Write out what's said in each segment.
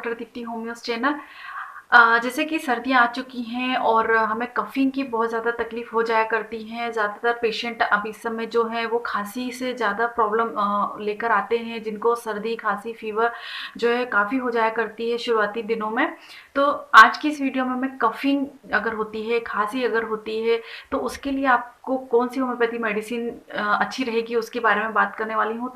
Doctor Deepti होम्योस channel. जैसे कि सर्दियाँ आ चुकी हैं और हमें कफ़िंग की बहुत ज़्यादा तकलीफ़ हो जाया करती है। ज़्यादातर पेशेंट अब इस समय जो है वो खाँसी से ज़्यादा प्रॉब्लम लेकर आते हैं, जिनको सर्दी, खाँसी, फ़ीवर जो है काफ़ी हो जाया करती है शुरुआती दिनों में। तो आज की इस वीडियो में मैं कफ़िंग अगर होती है, खाँसी अगर होती है, तो उसके लिए आपको कौन-सी होम्योपैथी मेडिसिन अच्छी रहेगी उसके बारे में बात करने वाली हूँ।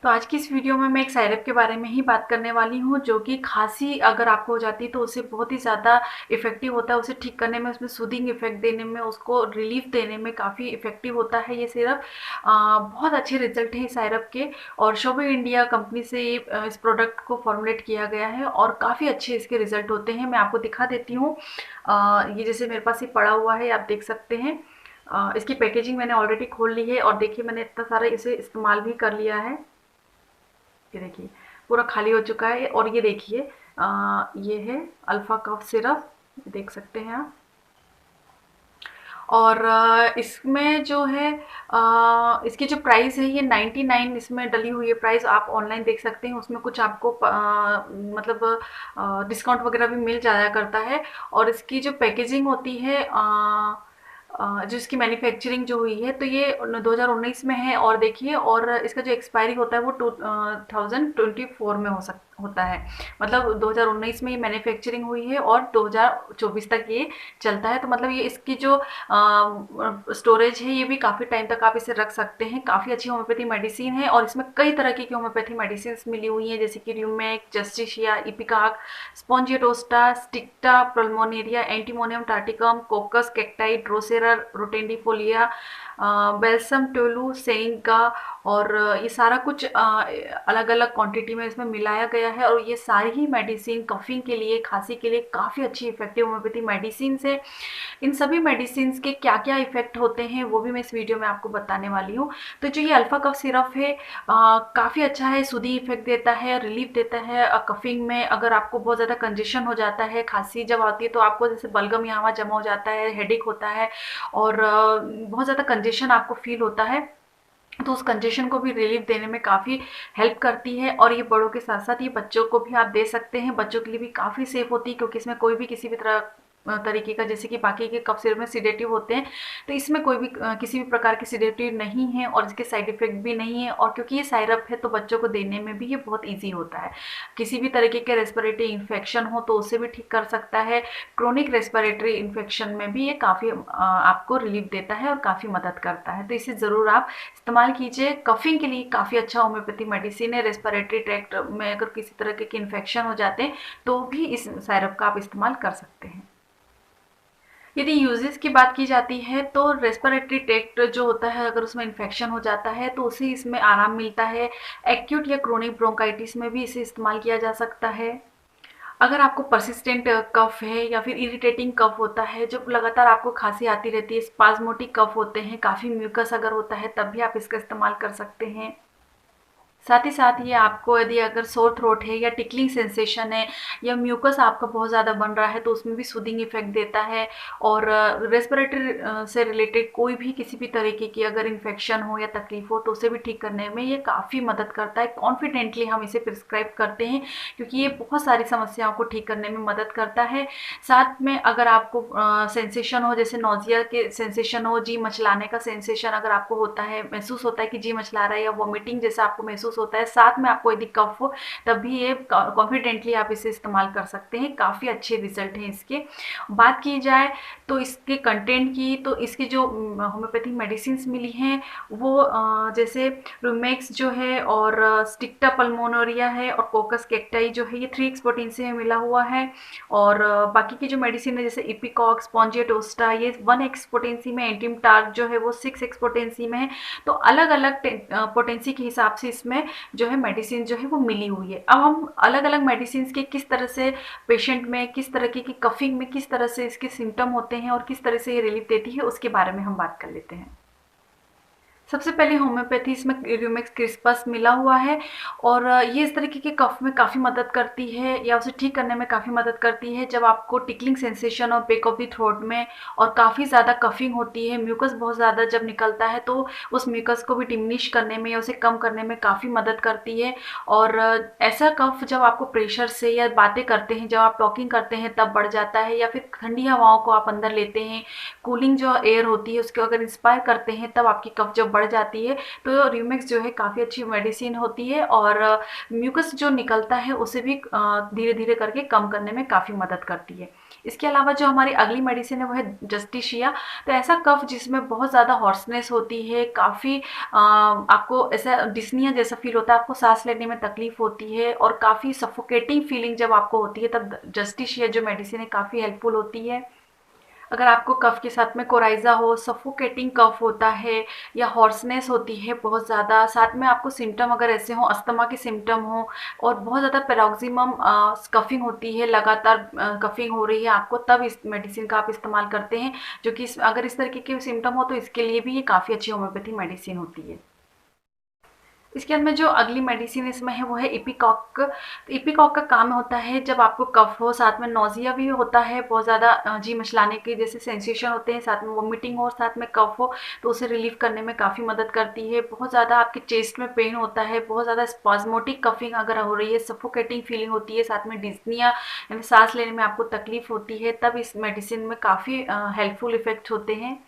तो आज की इस वीडियो में मैं एक सायरप के बारे में ही बात करने वाली हूँ, जो कि खाँसी अगर आपको हो जाती है तो उससे बहुत ही ज़्यादा इफ़ेक्टिव होता है। उसे ठीक करने में, उसमें सूदिंग इफ़ेक्ट देने में, उसको रिलीफ़ देने में काफ़ी इफ़ेक्टिव होता है ये सिरप। बहुत अच्छे रिज़ल्ट हैं इस सायरप के और शोबे इंडिया कंपनी से ये इस प्रोडक्ट को फ़ॉर्मुलेट किया गया है और काफ़ी अच्छे इसके रिज़ल्ट होते हैं। मैं आपको दिखा देती हूँ। ये जैसे मेरे पास ये पड़ा हुआ है, आप देख सकते हैं। इसकी पैकेजिंग मैंने ऑलरेडी खोल ली है और देखिए मैंने इतना सारा इसे इस्तेमाल भी कर लिया है। ये देखिए पूरा खाली हो चुका है और ये देखिए ये है अल्फ़ा कफ सिरप, देख सकते हैं आप। और इसमें जो है इसकी जो प्राइस है ये 99 इसमें डली हुई है प्राइस, आप ऑनलाइन देख सकते हैं। उसमें कुछ आपको मतलब डिस्काउंट वगैरह भी मिल जाया करता है। और इसकी जो पैकेजिंग होती है जो इसकी मैन्युफैक्चरिंग जो हुई है तो ये 2019 में है। और देखिए और इसका जो एक्सपायरी होता है वो 2024 में होता है। मतलब 2019 में ये मैन्युफैक्चरिंग हुई है और 2024 तक ये चलता है। तो मतलब ये इसकी जो स्टोरेज है ये भी काफ़ी टाइम तक आप इसे रख सकते हैं। काफ़ी अच्छी होम्योपैथी मेडिसिन है और इसमें कई तरह की होम्योपैथी मेडिसिन मिली हुई हैं, जैसे कि rumex, justicia, ipecac, spongia tosta, sticta, pulmonaria, antimonium tartaricum, coccus cacti, drosera rotundifolia, balsam tolu, senega. और ये सारा कुछ अलग अलग क्वांटिटी में इसमें मिलाया गया है। और ये सारी ही मेडिसिन कफ़िंग के लिए, खांसी के लिए काफ़ी अच्छी इफेक्टिव होम्योपैथी मेडिसिन है। इन सभी मेडिसिन के क्या क्या इफेक्ट होते हैं वो भी मैं इस वीडियो में आपको बताने वाली हूँ। तो जो ये अल्फा कफ सिरप है काफ़ी अच्छा है, सूदी इफेक्ट देता है, रिलीफ देता है कफिंग में। अगर आपको बहुत ज़्यादा कंजेशन हो जाता है, खांसी जब आती है तो आपको जैसे बलगम यहाँ वहाँ जमा हो जाता है, हेडेक होता है और बहुत ज़्यादा कंजेशन आपको फील होता है, तो उस कंजेशन को भी रिलीफ देने में काफ़ी हेल्प करती है। और ये बड़ों के साथ साथ ये बच्चों को भी आप दे सकते हैं। बच्चों के लिए भी काफ़ी सेफ होती है, क्योंकि इसमें कोई भी किसी भी तरह तरीके का, जैसे कि बाकी के कफ सिरप में सिडेटिव होते हैं, तो इसमें कोई भी किसी भी प्रकार की सिडेटिव नहीं है और इसके साइड इफेक्ट भी नहीं है। और क्योंकि ये सायरप है तो बच्चों को देने में भी ये बहुत ईजी होता है। किसी भी तरीके के रेस्पिरेटरी इन्फेक्शन हो तो उससे भी ठीक कर सकता है। क्रोनिक रेस्पिरेटरी इन्फेक्शन में भी ये काफ़ी आपको रिलीफ देता है और काफ़ी मदद करता है। तो इसे ज़रूर आप इस्तेमाल कीजिए। कफिंग के लिए काफ़ी अच्छा होम्योपैथी मेडिसिन है। रेस्पिरेटरी ट्रैक्ट में अगर किसी तरह के इन्फेक्शन हो जाते हैं तो भी इस सायरप का आप इस्तेमाल कर सकते हैं। यदि यूजेस की बात की जाती है तो रेस्पिरेटरी ट्रैक्ट जो होता है, अगर उसमें इन्फेक्शन हो जाता है तो उसे इसमें आराम मिलता है। एक्यूट या क्रोनिक ब्रोंकाइटिस में भी इसे इस्तेमाल किया जा सकता है। अगर आपको परसिस्टेंट कफ है या फिर इरिटेटिंग कफ होता है, जब लगातार आपको खांसी आती रहती है, स्पाज्मोटिक कफ होते हैं, काफ़ी म्यूकस अगर होता है, तब भी आप इसका इस्तेमाल कर सकते हैं। साथ ही साथ ये आपको यदि अगर सोर थ्रोट है या टिकलिंग सेंसेशन है या म्यूकस आपका बहुत ज़्यादा बन रहा है तो उसमें भी सूदिंग इफेक्ट देता है। और रेस्पिरेटरी से रिलेटेड कोई भी किसी भी तरीके की अगर इन्फेक्शन हो या तकलीफ हो तो उसे भी ठीक करने में ये काफ़ी मदद करता है। कॉन्फिडेंटली हम इसे प्रिस्क्राइब करते हैं, क्योंकि ये बहुत सारी समस्याओं को ठीक करने में मदद करता है। साथ में अगर आपको सेंसेशन हो, जैसे नोजिया के सेंसेशन हो, जी मचलाने का सेंसेशन अगर आपको होता है, महसूस होता है कि जी मचला रहा है या वॉमिटिंग जैसा आपको महसूस होता है, साथ में आपको यदि कफ हो, तब भी ये कॉन्फिडेंटली आप इसे इस्तेमाल कर सकते हैं। काफ़ी अच्छे रिजल्ट हैं इसके। बात की जाए तो इसके कंटेंट की, तो इसकी जो होम्योपैथिक मेडिसिन मिली हैं वो जैसे रूमेक्स जो है और स्टिक्टा पल्मोनोरिया है और कोकस कैक्टाई जो है, ये 3 एक्सपोर्टिन से मिला हुआ है। और बाकी की जो मेडिसिन है जैसे इपिकॉक, स्पॉन्जियोटोस्टा, ये 1 एक्सपोर्टेंसी में, एंटीमटार्क जो है वो 6 एक्सपोर्टेंसी में है। तो अलग अलग पोटेंसी के हिसाब से इसमें जो है मेडिसिन जो है वो मिली हुई है। अब हम अलग अलग मेडिसिन के किस तरह से पेशेंट में, किस तरह की कफिंग में किस तरह से इसके सिम्टम होते हैं और किस तरह से ये रिलीफ देती है, उसके बारे में हम बात कर लेते हैं। सबसे पहले होम्योपैथी इसमें र्यूमेक्स क्रिस्पस मिला हुआ है और ये इस तरीके के कफ में काफ़ी मदद करती है या उसे ठीक करने में काफ़ी मदद करती है जब आपको टिकलिंग सेंसेशन और बैक ऑफ द थ्रोट में और काफ़ी ज़्यादा कफिंग होती है, म्यूकस बहुत ज़्यादा जब निकलता है तो उस म्यूकस को भी डिमिनिश करने में या उसे कम करने में काफ़ी मदद करती है। और ऐसा कफ जब आपको प्रेशर से या बातें करते हैं, जब आप टॉकिंग करते हैं तब बढ़ जाता है, या फिर ठंडी हवाओं को आप अंदर लेते हैं, कूलिंग जो एयर होती है उसको अगर इंस्पायर करते हैं तब आपकी कफ जब बढ़ जाती है तो र्यूमेक्स जो है काफ़ी अच्छी मेडिसिन होती है और म्यूकस जो निकलता है उसे भी धीरे धीरे करके कम करने में काफ़ी मदद करती है। इसके अलावा जो हमारी अगली मेडिसिन है वो है जस्टिशिया। तो ऐसा कफ जिसमें बहुत ज़्यादा हॉर्सनेस होती है, काफ़ी आपको ऐसा डिस्निया जैसा फील होता है, आपको सांस लेने में तकलीफ होती है और काफ़ी सफोकेटिंग फीलिंग जब आपको होती है तब जस्टिशिया जो मेडिसिन है काफ़ी हेल्पफुल होती है। अगर आपको कफ के साथ में कोराइज़ा हो, सफोकेटिंग कफ होता है या हॉर्सनेस होती है बहुत ज़्यादा, साथ में आपको सिम्पटम अगर ऐसे हों, अस्थमा के सिम्पटम हों और बहुत ज़्यादा पैरोक्सिमम कफिंग होती है, लगातार कफिंग हो रही है आपको, तब इस मेडिसिन का आप इस्तेमाल करते हैं, जो कि अगर इस तरीके के सिम्पटम हो तो इसके लिए भी ये काफ़ी अच्छी होम्योपैथी मेडिसिन होती है। इसके बाद में जो अगली मेडिसिन इसमें है वो है इपिकॉक। तो इपिकॉक का काम होता है जब आपको कफ हो, साथ में नोज़िया भी होता है, बहुत ज़्यादा जी मचलाने के जैसे सेंसेशन होते हैं, साथ में वोमिटिंग हो और साथ में कफ हो, तो उसे रिलीव करने में काफ़ी मदद करती है। बहुत ज़्यादा आपके चेस्ट में पेन होता है, बहुत ज़्यादा स्पाज़मोटिक कफिंग अगर हो रही है, सफोकेटिंग फीलिंग होती है, साथ में डिस्निया यानी सांस लेने में आपको तकलीफ होती है, तब इस मेडिसिन में काफ़ी हेल्पफुल इफ़ेक्ट होते हैं।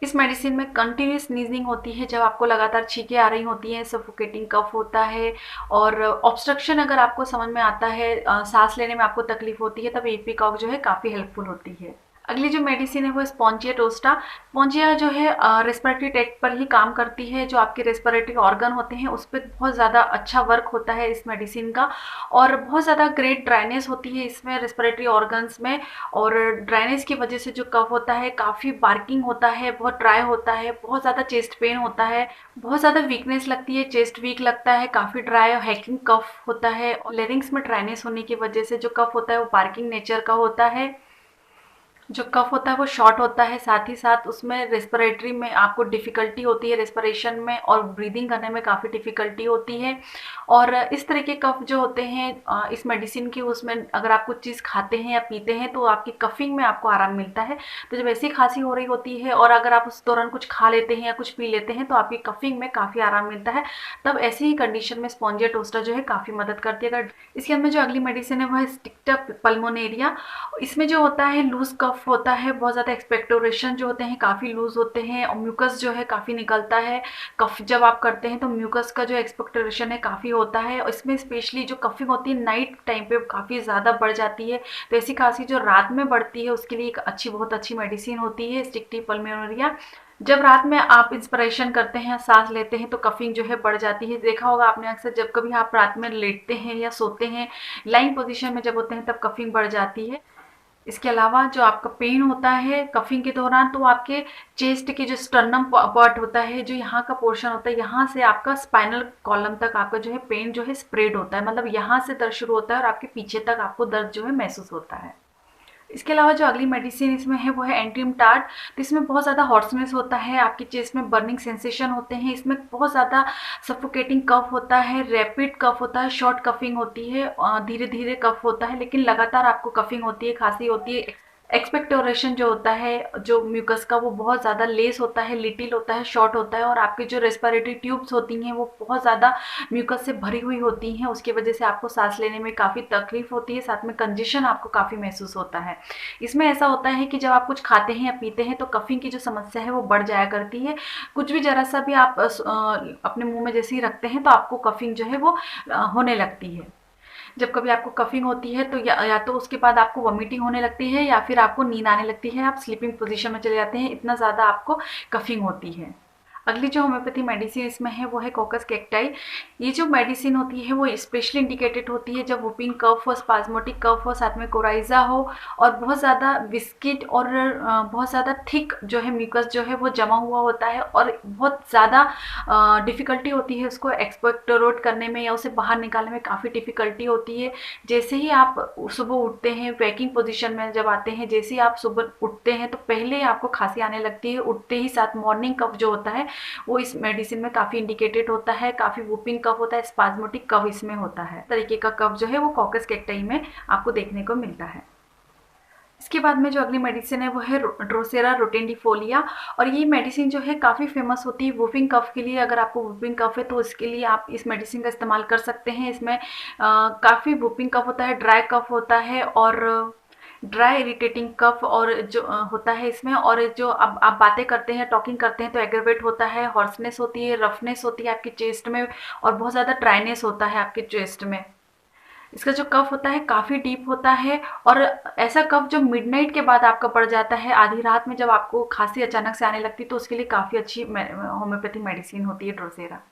इस मेडिसिन में कंटिन्यूस स्नीजिंग होती है जब आपको लगातार छींकें आ रही होती हैं, सफोकेटिंग कफ होता है और ऑब्स्ट्रक्शन अगर आपको समझ में आता है, सांस लेने में आपको तकलीफ होती है, तब एपिकॉक जो है काफ़ी हेल्पफुल होती है। अगली जो मेडिसिन है वो स्पॉन्जिया टोस्टा। स्पॉन्जिया जो है रेस्पिरेटरी ट्रैक्ट पर ही काम करती है, जो आपके रेस्पिरेटरी ऑर्गन होते हैं उस पर बहुत ज़्यादा अच्छा वर्क होता है इस मेडिसिन का और बहुत ज़्यादा ग्रेट ड्राइनेस होती है इसमें रेस्पिरेटरी ऑर्गन्स में और ड्राइनेस की वजह से जो कफ होता है काफ़ी बार्किंग होता है, बहुत ड्राई होता है, बहुत ज़्यादा चेस्ट पेन होता है, बहुत ज़्यादा वीकनेस लगती है, चेस्ट वीक लगता है, काफ़ी ड्राई और हैकिंग कफ होता है और लेरिंग्स में ड्राइनेस होने की वजह से जो कफ होता है वो बार्किंग नेचर का होता है। जो कफ होता है वो शॉर्ट होता है, साथ ही साथ उसमें रेस्पिरेटरी में आपको डिफ़िकल्टी होती है, रेस्पिरेशन में और ब्रीदिंग करने में काफ़ी डिफ़िकल्टी होती है। और इस तरह के कफ जो होते हैं इस मेडिसिन की उसमें अगर आप कुछ चीज़ खाते हैं या पीते हैं तो आपकी कफिंग में आपको आराम मिलता है। तो जब ऐसी खांसी हो रही होती है और अगर आप उस दौरान कुछ खा लेते हैं या कुछ पी लेते हैं तो आपकी कफिंग में काफ़ी आराम मिलता है। तब ऐसी ही कंडीशन में स्पॉन्जिया टोस्टा जो है काफ़ी मदद करती है। अगर इसके अंदर जो अगली मेडिसिन है वो है स्टिक्टा पल्मोनेरिया। इसमें जो होता है लूज़ कफ होता है, बहुत ज़्यादा एक्सपेक्टोरेशन जो होते हैं काफ़ी लूज़ होते हैं और म्यूकस जो है काफ़ी निकलता है। कफ जब आप करते हैं तो म्यूकस का जो एक्सपेक्टोरेशन है काफ़ी होता है और इसमें स्पेशली जो कफिंग होती है नाइट टाइम पे काफ़ी ज़्यादा बढ़ जाती है। तो ऐसी खांसी जो रात में बढ़ती है उसके लिए एक बहुत अच्छी मेडिसिन होती है स्टिक्टा पल्मोनेरिया। जब रात में आप इंस्पिरेशन करते हैं, सांस लेते हैं तो कफिंग जो है बढ़ जाती है। देखा होगा आपने अक्सर जब कभी आप रात में लेटते हैं या सोते हैं, लाइंग पोजीशन में जब होते हैं तब कफिंग बढ़ जाती है। इसके अलावा जो आपका पेन होता है कफिंग के दौरान तो आपके चेस्ट के जो स्टर्नम पार्ट होता है, जो यहाँ का पोर्शन होता है, यहाँ से आपका स्पाइनल कॉलम तक आपका जो है पेन जो है स्प्रेड होता है, मतलब यहाँ से दर्द शुरू होता है और आपके पीछे तक आपको दर्द जो है महसूस होता है। इसके अलावा जो अगली मेडिसिन इसमें है वो है एंटीमटाड। तो इसमें बहुत ज़्यादा हॉर्सनेस होता है, आपके चेस्ट में बर्निंग सेंसेशन होते हैं, इसमें बहुत ज़्यादा सफोकेटिंग कफ होता है, रैपिड कफ होता है, शॉर्ट कफिंग होती है, धीरे धीरे कफ होता है लेकिन लगातार आपको कफिंग होती है, खांसी होती है। एक्सपेक्टोरेशन जो होता है जो म्यूकस का वो बहुत ज़्यादा लेस होता है, लिटिल होता है, शॉर्ट होता है और आपकी जो रेस्पिरेटरी ट्यूब्स होती हैं वो बहुत ज़्यादा म्यूकस से भरी हुई होती हैं, उसकी वजह से आपको सांस लेने में काफ़ी तकलीफ होती है, साथ में कंजेशन आपको काफ़ी महसूस होता है। इसमें ऐसा होता है कि जब आप कुछ खाते हैं या पीते हैं तो कफिंग की जो समस्या है वो बढ़ जाया करती है। कुछ भी ज़रा सा भी आप अपने मुंह में जैसे ही रखते हैं तो आपको कफिंग जो है वो होने लगती है। जब कभी आपको कफिंग होती है तो या तो उसके बाद आपको वॉमिटिंग होने लगती है या फिर आपको नींद आने लगती है, आप स्लीपिंग पोजीशन में चले जाते हैं, इतना ज़्यादा आपको कफिंग होती है। अगली जो होम्योपैथी मेडिसिन इसमें है वो है कोकस कैक्टाई। ये जो मेडिसिन होती है वो स्पेशली इंडिकेटेड होती है जब वुपिंग कफ हो, स्पाज्मोटिक कफ हो, साथ में कोराइज़ा हो और बहुत ज़्यादा विस्किट और बहुत ज़्यादा थिक जो है म्यूकस जो है वो जमा हुआ होता है और बहुत ज़्यादा डिफ़िकल्टी होती है उसको एक्सपेक्टोरेट करने में या उसे बाहर निकालने में काफ़ी डिफ़िकल्टी होती है। जैसे ही आप सुबह उठते हैं, वेकिंग पोजीशन में जब आते हैं, जैसे ही आप सुबह उठते हैं तो पहले आपको खांसी आने लगती है, उठते ही साथ मॉर्निंग कफ जो होता है वो इस मेडिसिन में काफ़ी इंडिकेटेड होता है। काफ़ी वूपिंग कफ होता है, स्पाज़्मेटिक कफ इसमें होता है। तरीके का कफ जो है वो कॉकस कैक्टाई में आपको देखने को मिलता है। इसके बाद में जो अगली मेडिसिन है वो है ड्रोसेरा रोटेंडिफोलिया, और ये मेडिसिन जो है काफ़ी फेमस होती है वूपिंग कफ के लिए। अगर आपको वूपिंग कफ है तो इसके लिए आप इस मेडिसिन का इस्तेमाल कर सकते हैं। इसमें काफ़ी वूपिंग कफ होता है, ड्राई कफ होता है और ड्राई इरिटेटिंग कफ और जो होता है इसमें। और जो अब आप बातें करते हैं, टॉकिंग करते हैं तो एग्रवेट होता है, हॉर्सनेस होती है, रफनेस होती है आपकी चेस्ट में, और बहुत ज़्यादा ड्राइनेस होता है आपके चेस्ट में। इसका जो कफ होता है काफ़ी डीप होता है, और ऐसा कफ जो मिडनाइट के बाद आपका पड़ जाता है, आधी रात में जब आपको खांसी अचानक से आने लगती है, तो उसके लिए काफ़ी अच्छी होम्योपैथी मेडिसिन होती है ड्रोसेरा।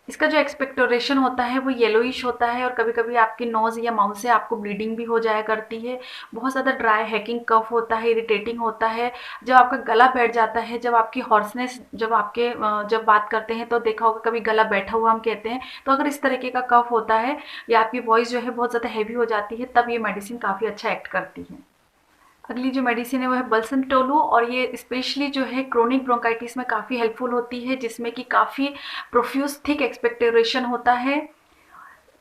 इसका जो एक्सपेक्टोरेशन होता है वो येलोइश होता है, और कभी-कभी आपकी नोज़ या माउथ से आपको ब्लीडिंग भी हो जाया करती है। बहुत ज़्यादा ड्राई हैकिंग कफ होता है, इरिटेटिंग होता है। जब आपका गला बैठ जाता है, जब आपकी हॉर्सनेस, जब बात करते हैं तो देखा होगा कभी गला बैठा हुआ हम कहते हैं, तो अगर इस तरीके का कफ होता है या आपकी वॉइस जो है बहुत ज़्यादा हेवी हो जाती है, तब ये मेडिसिन काफ़ी अच्छा एक्ट करती है। अगली जो मेडिसिन है वो है बल्संटोलू, और ये स्पेशली जो है क्रोनिक ब्रोंकाइटिस में काफ़ी हेल्पफुल होती है, जिसमें कि काफ़ी प्रोफ्यूज थिक एक्सपेक्टोरेशन होता है।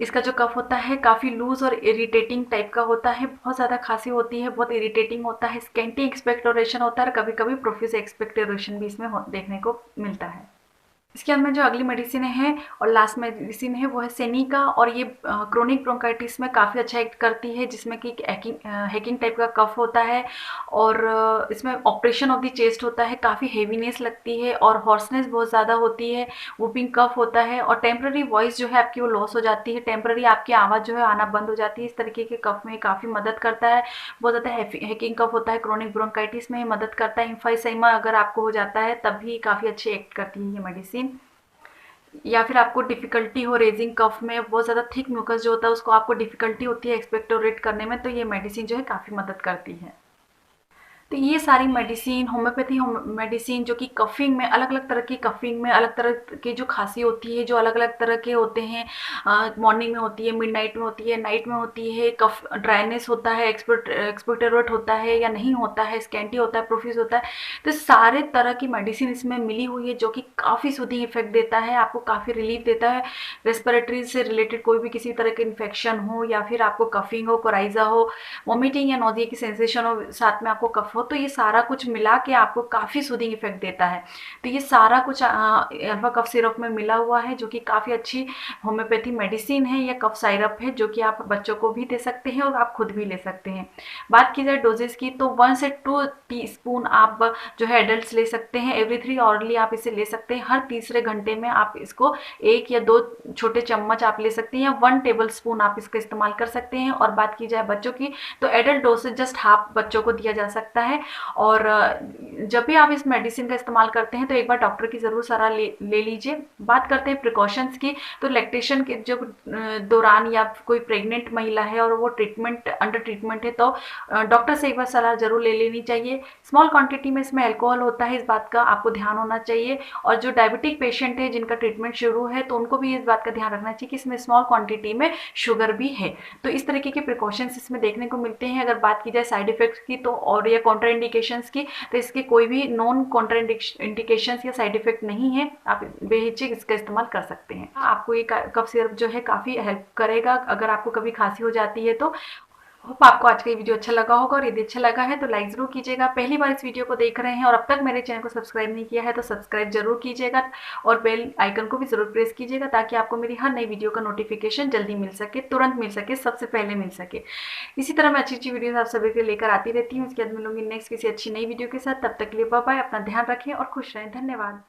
इसका जो कफ होता है काफ़ी लूज़ और इरिटेटिंग टाइप का होता है, बहुत ज़्यादा खांसी होती है, बहुत इरिटेटिंग होता है, स्कैंटी एक्सपेक्टोरेशन होता है, और कभी-कभी प्रोफ्यूज एक्सपेक्टोरेशन भी इसमें देखने को मिलता है। इसके अंदर जो अगली मेडिसिन है और लास्ट मेडिसिन है वो है सेनिका, और ये क्रोनिक ब्रोंकाइटिस में काफ़ी अच्छा एक्ट करती है, जिसमें कि हैकिंग टाइप का कफ होता है, और इसमें ऑपरेशन ऑफ द चेस्ट होता है, काफ़ी हेवीनेस लगती है और हॉर्सनेस बहुत ज़्यादा होती है, वूपिंग कफ होता है, और टेम्प्रेरी वॉइस जो है आपकी वो लॉस हो जाती है, टेम्प्रेरी आपकी आवाज़ जो है आना बंद हो जाती है। इस तरीके के कफ में काफ़ी मदद करता है। बहुत ज़्यादा हैकिंग कफ होता है क्रोनिक ब्रोंकाइटिस में, मदद करता है। इम्फाइसेमा अगर आपको हो जाता है तब भी काफ़ी अच्छी एक्ट करती है ये मेडिसिन। या फिर आपको डिफ़िकल्टी हो रेजिंग कफ में, बहुत ज़्यादा थिक म्यूकस जो होता है उसको आपको डिफ़िकल्टी होती है एक्सपेक्टोरेट करने में, तो ये मेडिसिन जो है काफ़ी मदद करती है। तो ये सारी मेडिसिन होम्योपैथी मेडिसिन जो कि कफिंग में, अलग अलग तरह की कफिंग में, अलग तरह की जो खांसी होती है, जो अलग अलग तरह के होते हैं, मॉर्निंग में होती है, मिडनाइट में होती है, नाइट में होती है, कफ ड्राइनेस होता है, एक्सपेक्टोरेट होता है या नहीं होता है, स्कैंटी होता है, प्रोफ्यूज होता है, तो सारे तरह की मेडिसिन इसमें मिली हुई है जो कि काफ़ी सूदिंग इफेक्ट देता है, आपको काफ़ी रिलीफ देता है। रेस्पिरेटरी से रिलेटेड कोई भी किसी तरह के इन्फेक्शन हो, या फिर आपको कफिंग हो, कोराइजा हो, वॉमिटिंग या नोजिया की सेंसेशन हो, साथ में आपको कफ हो, तो ये सारा कुछ मिला के आपको काफ़ी सूदिंग इफेक्ट देता है। तो ये सारा कुछ अल्फा कफ सिरप में मिला हुआ है, जो कि काफ़ी अच्छी होम्योपैथी मेडिसिन है या कफ सिरप है, जो कि आप बच्चों को भी दे सकते हैं और आप खुद भी ले सकते हैं। बात की जाए डोजेस की तो 1 से 2 टीस्पून आप जो है एडल्ट ले सकते हैं, एवरी 3 ऑरली आप इसे ले सकते हैं। हर तीसरे घंटे में आप इसको 1 या 2 छोटे चम्मच आप ले सकते हैं, या 1 टेबल स्पून आप इसका इस्तेमाल कर सकते हैं। और बात की जाए बच्चों की तो एडल्ट डोसेज जस्ट हाफ बच्चों को दिया जा सकता है। और जब भी आप इस मेडिसिन का इस्तेमाल करते हैं तो एक बार डॉक्टर की ज़रूर सलाह ले लीजिए। बात करते हैं प्रिकॉशंस की, तो लैक्टेशन के जब दौरान या कोई प्रेग्नेंट महिला है और वो अंडर ट्रीटमेंट है, तो डॉक्टर से एक बार सलाह ज़रूर ले लेनी चाहिए। स्मॉल क्वांटिटी में इसमें अल्कोहल होता है, इस बात का आपको ध्यान होना चाहिए। और जो डायबिटिक पेशेंट है जिनका ट्रीटमेंट शुरू है, तो उनको भी इस बात का ध्यान रखना चाहिए कि इसमें स्मॉल क्वांटिटी में शुगर भी है। तो इस तरीके के प्रिकॉशंस इसमें देखने को मिलते हैं। अगर बात की जाए साइड इफेक्ट्स की तो और या कॉन्ट्राइंडिकेशंस की, तो इसके कोई भी नॉन कॉन्ट्राइंडिकेशंस या साइड इफेक्ट नहीं है, आप बेहिचक इसका इस्तेमाल कर सकते हैं। आपको ये कफ सिरप जो है काफ़ी हेल्प करेगा अगर आपको कभी खांसी हो जाती है तो। होप आपको आज का ये वीडियो अच्छा लगा होगा, और यदि अच्छा लगा है तो लाइक ज़रूर कीजिएगा। पहली बार इस वीडियो को देख रहे हैं और अब तक मेरे चैनल को सब्सक्राइब नहीं किया है तो सब्सक्राइब जरूर कीजिएगा, और बेल आइकन को भी ज़रूर प्रेस कीजिएगा, ताकि आपको मेरी हर नई वीडियो का नोटिफिकेशन जल्दी मिल सके, तुरंत मिल सके, सबसे पहले मिल सके। इसी तरह मैं अच्छी अच्छी वीडियोस आप सभी के लिए लेकर आती रहती हूँ। इसके बाद मिलूंगी नेक्स्ट किसी अच्छी नई वीडियो के साथ। तब तक के लिए बाय बाय, अपना ध्यान रखें और खुश रहें। धन्यवाद।